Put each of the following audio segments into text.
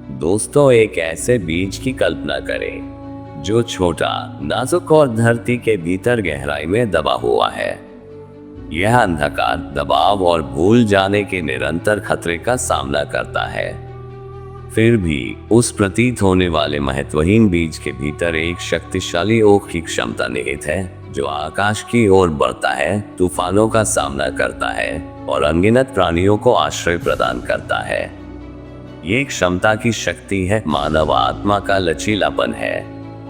दोस्तों, एक ऐसे बीज की कल्पना करें जो छोटा, नाजुक और धरती के भीतर गहराई में दबा हुआ है। यह अंधकार, दबाव और भूल जाने के निरंतर खतरे का सामना करता है। फिर भी उस प्रतीत होने वाले महत्वहीन बीज के भीतर एक शक्तिशाली ओक की क्षमता निहित है, जो आकाश की ओर बढ़ता है, तूफानों का सामना करता है और अनगिनत प्राणियों को आश्रय प्रदान करता है। ये क्षमता की शक्ति है, मानव आत्मा का लचीलापन है।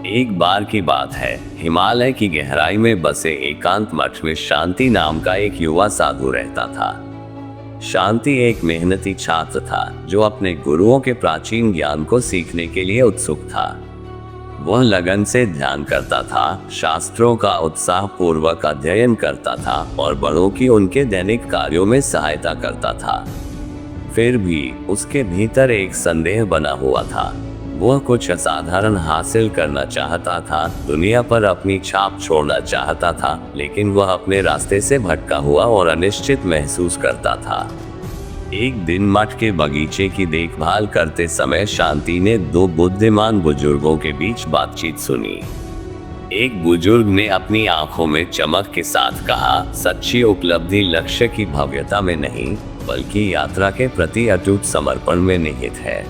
एक बार की बात है, हिमालय की गहराई में बसे एकांत मठ में शांति नाम का एक युवा साधु रहता था। शांति एक मेहनती छात्र था जो अपने गुरुओं के प्राचीन ज्ञान को सीखने के लिए उत्सुक था। वह लगन से ध्यान करता था, शास्त्रों का उत्साह पूर्वक अध्ययन करता था और बड़ों की उनके दैनिक कार्यों में सहायता करता था। फिर भी उसके भीतर एक संदेह बना हुआ था। वह कुछ असाधारण हासिल करना चाहता था, दुनिया पर अपनी छाप छोड़ना चाहता था, लेकिन वह अपने रास्ते से भटका हुआ और अनिश्चित महसूस करता था। एक दिन मठ के बगीचे की देखभाल करते समय शांति ने दो बुद्धिमान बुजुर्गों के बीच बातचीत सुनी। एक बुजुर्ग ने अपनी आंखों में चमक के साथ कहा, सच्ची उपलब्धि लक्ष्य की भव्यता में नहीं, बल्कि यात्रा के प्रति अटूट समर्पण में निहित है।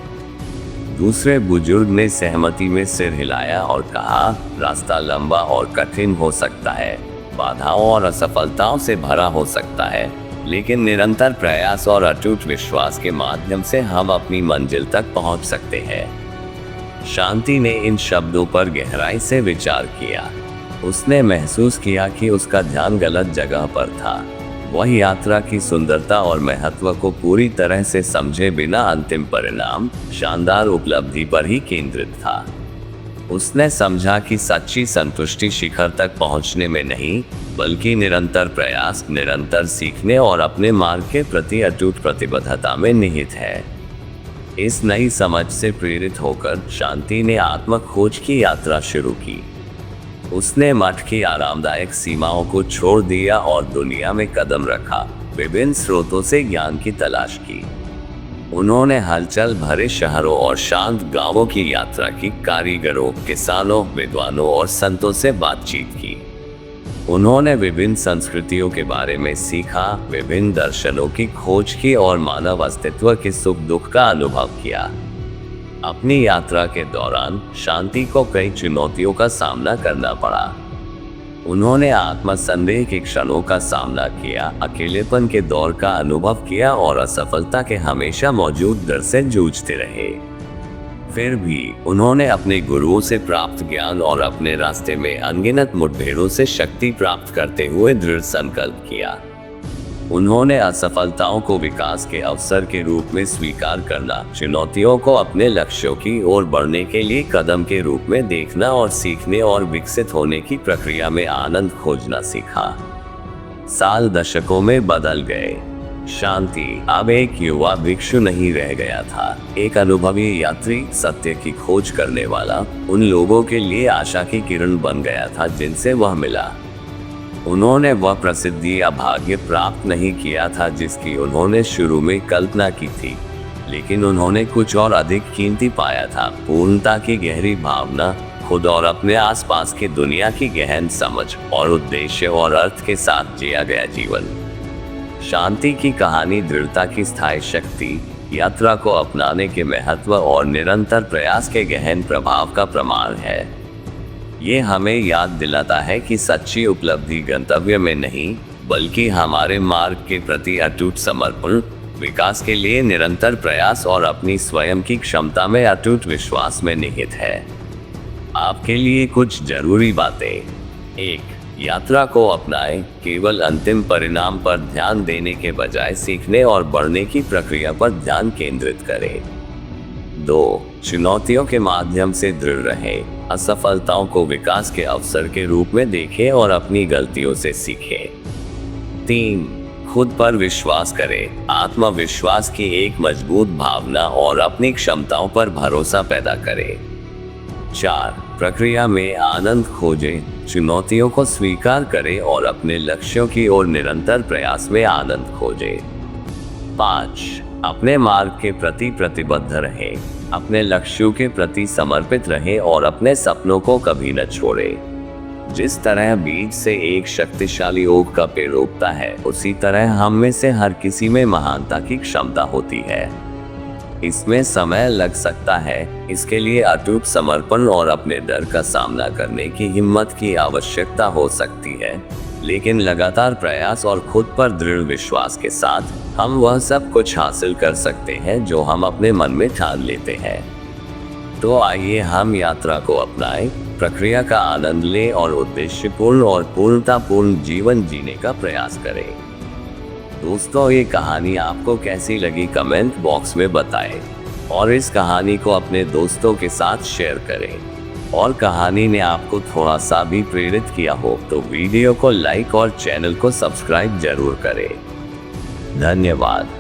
दूसरे बुजुर्ग ने सहमति में सिर हिलाया और कहा, रास्ता लंबा और कठिन हो सकता है, बाधाओं और असफलताओं से भरा हो सकता है, लेकिन निरंतर प्रयास और अटूट विश्वास के माध्यम से हम अपनी मंजिल तक पहुंच सकते हैं। शांति ने इन शब्दों पर गहराई से विचार किया। उसने महसूस किया कि उसका ध्यान गलत जगह पर था। वह यात्रा की सुंदरता और महत्व को पूरी तरह से समझे बिना अंतिम परिणाम, शानदार उपलब्धि पर ही केंद्रित था। उसने समझा कि सच्ची संतुष्टि शिखर तक पहुंचने में नहीं, बल्कि निरंतर प्रयास, निरंतर सीखने और अपने मार्ग के प्रति अटूट प्रतिबद्धता में निहित है। इस नई समझ से प्रेरित होकर शांति ने आत्म खोज की यात्रा शुरू की। उसने मठ की आरामदायक सीमाओं को छोड़ दिया और दुनिया में कदम रखा, विभिन्न स्रोतों से ज्ञान की तलाश की। उन्होंने हलचल भरे शहरों और शांत गांवों की यात्रा की, कारीगरों, किसानों, विद्वानों और संतों से बातचीत की। उन्होंने विभिन्न संस्कृतियों के बारे में सीखा, विभिन्न दर्शनों की खोज की और मानव अस्तित्व के सुख दुख का अनुभव किया। अपनी यात्रा के दौरान शांति को कई चुनौतियों का सामना करना पड़ा। उन्होंने आत्मसंदेह के क्षणों का सामना किया, अकेलेपन के दौर का अनुभव किया और असफलता के हमेशा मौजूद डर से जूझते रहे। फिर भी उन्होंने अपने गुरुओं से प्राप्त ज्ञान और अपने रास्ते में अनगिनत मुठभेड़ों से शक्ति प्राप्त करते हुए दृढ़ संकल्प किया। उन्होंने असफलताओं को विकास के अवसर के रूप में स्वीकार करना, चुनौतियों को अपने लक्ष्यों की ओर बढ़ने के लिए कदम के रूप में देखना और सीखने और विकसित होने की प्रक्रिया में आनंद खोजना सीखा। साल दशकों में बदल गए। शांति अब एक युवा भिक्षु नहीं रह गया था, एक अनुभवी यात्री, सत्य की खोज करने वाला, उन लोगों के लिए आशा की किरण बन गया था जिनसे वह मिला। उन्होंने वह प्रसिद्धि या भाग्य प्राप्त नहीं किया था जिसकी उन्होंने शुरू में कल्पना की थी, लेकिन उन्होंने कुछ और अधिक कीमती पाया था, पूर्णता की गहरी भावना, खुद और अपने आसपास की दुनिया की गहन समझ और उद्देश्य और अर्थ के साथ जिया गया जीवन। शांति की कहानी दृढ़ता की स्थायी शक्ति, यात्रा को अपनाने के महत्व और निरंतर प्रयास के गहन प्रभाव का प्रमाण है। ये हमें याद दिलाता है कि सच्ची उपलब्धि गंतव्य में नहीं, बल्कि हमारे मार्ग के प्रति अटूट समर्पण, विकास के लिए निरंतर प्रयास और अपनी स्वयं की क्षमता में अटूट विश्वास में निहित है। आपके लिए कुछ जरूरी बातें। 1. यात्रा को अपनाएं, केवल अंतिम परिणाम पर ध्यान देने के बजाय सीखने और बढ़ने की प्रक्रिया पर ध्यान केंद्रित करें। 2. चुनौतियों के माध्यम से दृढ़ रहें, असफलताओं को विकास के अवसर के रूप में देखें और अपनी गलतियों से सीखें। 3. खुद पर विश्वास करें, आत्मविश्वास की एक मजबूत भावना और अपनी क्षमताओं पर भरोसा पैदा करें। 4. प्रक्रिया में आनंद खोजें, चुनौतियों को स्वीकार करें और अपने लक्ष्यों की ओर निरंतर प्रयास में आनंद खोजें। 5. अपने मार्ग के प्रति प्रतिबद्ध रहें, अपने लक्ष्यों के प्रति समर्पित रहें और अपने सपनों को कभी न छोड़ें। जिस तरह बीज से एक शक्तिशाली ओक का पेड़ उगता है, उसी तरह हम में से हर किसी में महानता की क्षमता होती है। इसमें समय लग सकता है, इसके लिए अटूट समर्पण और अपने डर का सामना करने की हिम्मत की आवश्यकता हो सकती है, लेकिन लगातार प्रयास और खुद पर दृढ़ विश्वास के साथ हम वह सब कुछ हासिल कर सकते हैं जो हम अपने मन में ठान लेते हैं। तो आइए हम यात्रा को अपनाएं, प्रक्रिया का आनंद लें और उद्देश्यपूर्ण और पूर्णतापूर्ण जीवन जीने का प्रयास करें। दोस्तों, ये कहानी आपको कैसी लगी कमेंट बॉक्स में बताएं और इस कहानी को अपने दोस्तों के साथ शेयर करें। और कहानी ने आपको थोड़ा सा भी प्रेरित किया हो तो वीडियो को लाइक और चैनल को सब्सक्राइब जरूर करें। धन्यवाद।